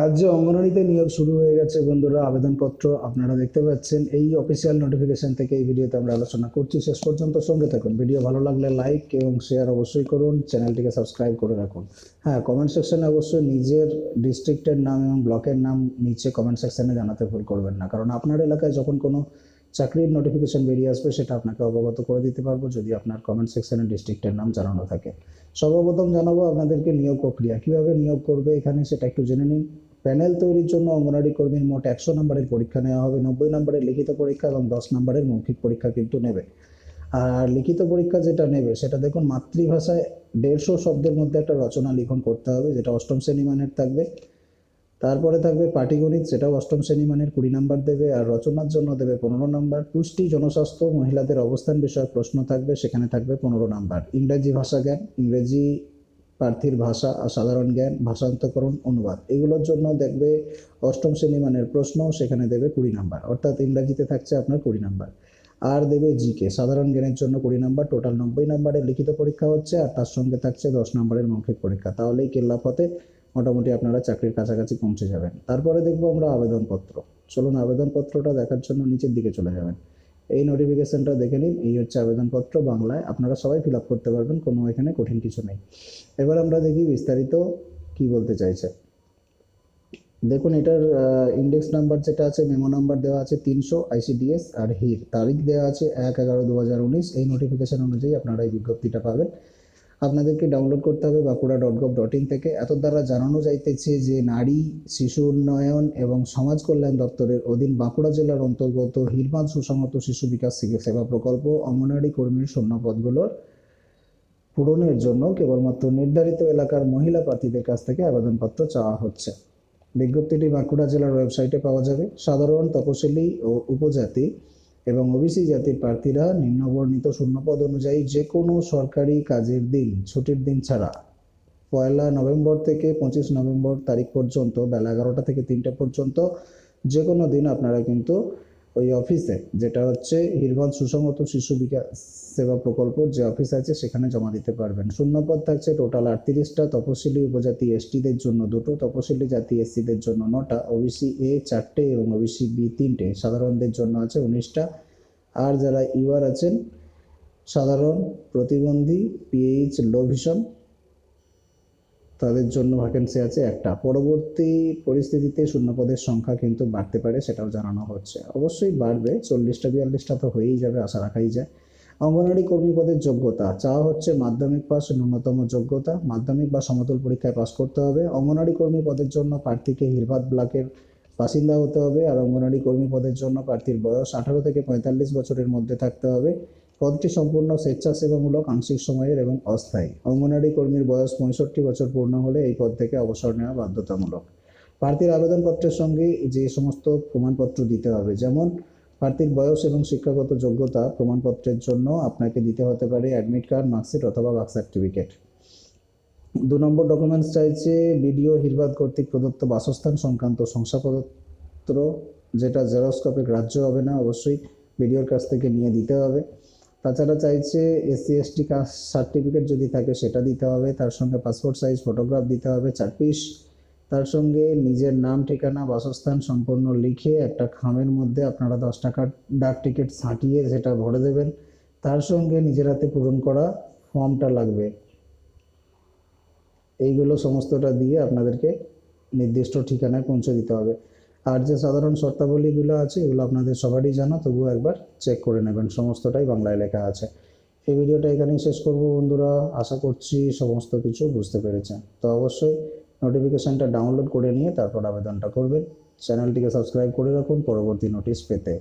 রাজ্যে অঙ্গনওয়াড়িতে নিয়োগ শুরু হয়ে গেছে বন্ধুরা। আবেদনপত্র আপনারা দেখতে পাচ্ছেন এই অফিসিয়াল নোটিফিকেশন থেকে। এই ভিডিওতে আমরা আলোচনা করছি, শেষ পর্যন্ত সঙ্গে থাকুন। ভিডিও ভালো লাগলে লাইক এবং শেয়ার অবশ্যই করুন, চ্যানেলটিকে সাবস্ক্রাইব করে রাখুন। হ্যাঁ, কমেন্ট সেকশনে অবশ্যই নিজের ডিস্ট্রিক্টের নাম এবং ব্লকের নাম নিচে কমেন্ট সেকশনে জানাতে ভুল করবেন না, কারণ আপনার এলাকায় যখন কোনো চাকরির নোটিফিকেশন বেরিয়ে আসবে সেটা আপনাকে অবগত করে দিতে পারবো যদি আপনার কমেন্ট সেকশনে ডিস্ট্রিক্টের নাম জানানো থাকে। সর্বপ্রথম জানাবো আপনাদেরকে নিয়োগ প্রক্রিয়া, কিভাবে নিয়োগ করবে এখানে সেটা একটু জেনে নিন। প্যানেল তৈরির জন্য অঙ্গনওয়াড়ি কর্মীর মোট 100 নম্বরের পরীক্ষা নেওয়া হবে। 90 নম্বরের লিখিত পরীক্ষা এবং 10 নম্বরের মৌখিক পরীক্ষা কিন্তু নেবে। আর লিখিত পরীক্ষা যেটা নেবে সেটা দেখুন, মাতৃভাষায় 150 শব্দের মধ্যে একটা রচনা লিখন করতে হবে, যেটা অষ্টম শ্রেণী মানের থাকবে। তারপরে থাকবে পাটিগণিত, সেটাও অষ্টম শ্রেণী মানের 20 নম্বর দেবে। আর রচনার জন্য দেবে 15 নম্বর। পুষ্টি, জনস্বাস্থ্য, মহিলাদের অবস্থান বিষয়ক প্রশ্ন থাকবে, সেখানে থাকবে 15 নম্বর। ইংরেজি ভাষা জ্ঞান, ইংরেজি প্রার্থীর ভাষা আর সাধারণ জ্ঞান, ভাষান্তরকরণ, অনুবাদ, এগুলোর জন্য দেখবে অষ্টম শ্রেণী মানের প্রশ্ন, সেখানে দেবে 20 নম্বর, অর্থাৎ ইংরাজিতে থাকছে আপনার 20 নম্বর। আর দেবে জিকে, সাধারণ জ্ঞানের জন্য 20 নম্বর। টোটাল 90 নম্বরের লিখিত পরীক্ষা হচ্ছে, আর তার সঙ্গে থাকছে 10 নম্বরের মৌখিক পরীক্ষা। তাহলেই কেল্লাফতে মোটামুটি আপনারা চাকরির কাছাকাছি পৌঁছে যাবেন। তারপরে দেখবো আমরা আবেদনপত্র। চলুন আবেদনপত্রটা দেখার জন্য নিচের দিকে চলে যাবেন। এই নোটিফিকেশনটা দেখে নিন। এই হচ্ছে আবেদনপত্র, বাংলায়। আপনারা সবাই ফিল আপ করতে পারবেন, কোনো এখানে কঠিন কিছু নেই। এবার আমরা দেখি বিস্তারিত কি বলতে চাইছে। দেখুন, এটার ইন্ডেক্স নাম্বার যেটা আছে, মেমো নাম্বার দেওয়া আছে 300 আইসিডিএস, আর হির তারিখ দেওয়া আছে 1/11/2019। এই নোটিফিকেশন অনুযায়ী আপনারা এই বিজ্ঞপ্তিটা পাবেন। আপনাদেরকে ডাউনলোড করতে হবে bankura.gov.in থেকে। এত দ্বারা জানানো যাইতেছে যে নারী, শিশু উন্নয়ন এবং সমাজ কল্যাণ দপ্তরের অধীন বাঁকুড়া জেলার অন্তর্গত হিরবাদ সুসংহত শিশু বিকাশ সেবা প্রকল্প অঙ্গনওয়াড়ি কর্মীর শূন্য পদগুলোর পূরণের জন্য কেবলমাত্র নির্ধারিত এলাকার মহিলা প্রার্থীদের কাছ থেকে আবেদনপত্র চাওয়া হচ্ছে। বিজ্ঞপ্তিটি বাঁকুড়া জেলার ওয়েবসাইটে পাওয়া যাবে। সাধারণ, তপশিলি ও উপজাতি এবং ওবিসি জাতির প্রার্থীরা নিম্নবর্ণিত শূন্যপদ অনুযায়ী যে কোনো সরকারি কাজের দিন, ছুটির দিন ছাড়া 1 নভেম্বর থেকে 25 নভেম্বর তারিখ পর্যন্ত বেলা 11টা থেকে 3টা পর্যন্ত যে কোনো দিন আপনারা কিন্তু ওই অফিসে, যেটা হচ্ছে হিরবাদ সুসংহত শিশু বিকাশ সেবা প্রকল্প যে অফিস আছে, সেখানে জমা দিতে পারবেন। শূন্যপদ থাকছে টোটাল 38টা। তপশিলি উপজাতি এসটিদের জন্য 2টো, তপশিলি জাতি এসসিদের জন্য 9টা, ওবিসি এ 4টে এবং ওবিসি বি 3টে, সাধারণদের জন্য আছে 19টা। আর যারা ইউআর আছেন, সাধারণ, প্রতিবন্ধী, পিএইচ, লো ভিশন, তাদের জন্য ভ্যাকেন্সি আছে একটা। পরবর্তী পরিস্থিতিতে শূন্যপদের সংখ্যা কিন্তু বাড়তে পারে, সেটাও জানানো হচ্ছে। অবশ্যই বাড়বে, 40টা 42টা তো হয়েই যাবে, আশা রাখাই যায়। অঙ্গনওয়াড়ি কর্মী পদের যোগ্যতা চাওয়া হচ্ছে মাধ্যমিক পাস ন্যূনতম যোগ্যতা, মাধ্যমিক বা সমতুল পরীক্ষায় পাস করতে হবে। অঙ্গনওয়াড়ি কর্মী পদের জন্য প্রার্থীকে হিরবাদ ব্লকের বাসিন্দা হতে হবে। আর অঙ্গনওয়াড়ি কর্মী পদের জন্য প্রার্থীর বয়স 18 থেকে 45 বছরের মধ্যে থাকতে হবে। পদটি সম্পূর্ণ স্বেচ্ছাসেবামূলক, আংশিক সময়ের এবং অস্থায়ী। অঙ্গনওয়াড়ি কর্মীর বয়স 65 বছর পূর্ণ হলে এই পদ থেকে অবসর নেওয়া বাধ্যতামূলক। প্রার্থীর আবেদনপত্রের সঙ্গে যে সমস্ত প্রমাণপত্র দিতে হবে, যেমন প্রার্থীর বয়স এবং শিক্ষাগত যোগ্যতা প্রমাণপত্রের জন্য আপনাকে দিতে হতে পারে অ্যাডমিট কার্ড, মার্কশিট অথবা বার্থ সার্টিফিকেট। 2 নম্বর ডকুমেন্টস চাইছে বিডিও হিরবাদ কর্তৃক প্রদত্ত বাসস্থান সংক্রান্ত শংসাপত্র, যেটা জেরক্স কপি গ্রাহ্য হবে না, অবশ্যই বিডিওর কাছ থেকে নিয়ে দিতে হবে। তাছাড়া চাইছে এসসি এসটি কাস্ট সার্টিফিকেট যদি থাকে সেটা দিতে হবে। তার সঙ্গে পাসপোর্ট সাইজ ফটোগ্রাফ দিতে হবে 4 পিস। তার সঙ্গে নিজের নাম, ঠিকানা, বাসস্থান সম্পূর্ণ লিখে একটা খামের মধ্যে আপনারা 10 টাকার ডাক টিকিট ছাঁটিয়ে সেটা ভরে দেবেন। তার সঙ্গে নিজের হাতে পূরণ করা ফর্মটা লাগবে। এইগুলো সমস্তটা দিয়ে আপনাদেরকে নির্দিষ্ট ঠিকানায় পৌঁছে দিতে হবে। আর যে সাধারণ শর্তাবলীগুলো আছে এগুলো আপনাদের সবারই জানা, তবুও একবার চেক করে নেবেন, সমস্তটাই বাংলায় লেখা আছে। এই ভিডিওটা এখানেই শেষ করব বন্ধুরা। আশা করছি সমস্ত কিছু বুঝতে পেরেছেন। তো অবশ্যই নোটিফিকেশানটা ডাউনলোড করে নিয়ে তারপর আবেদনটা করবেন। চ্যানেলটিকে সাবস্ক্রাইব করে রাখুন পরবর্তী নোটিশ পেতে।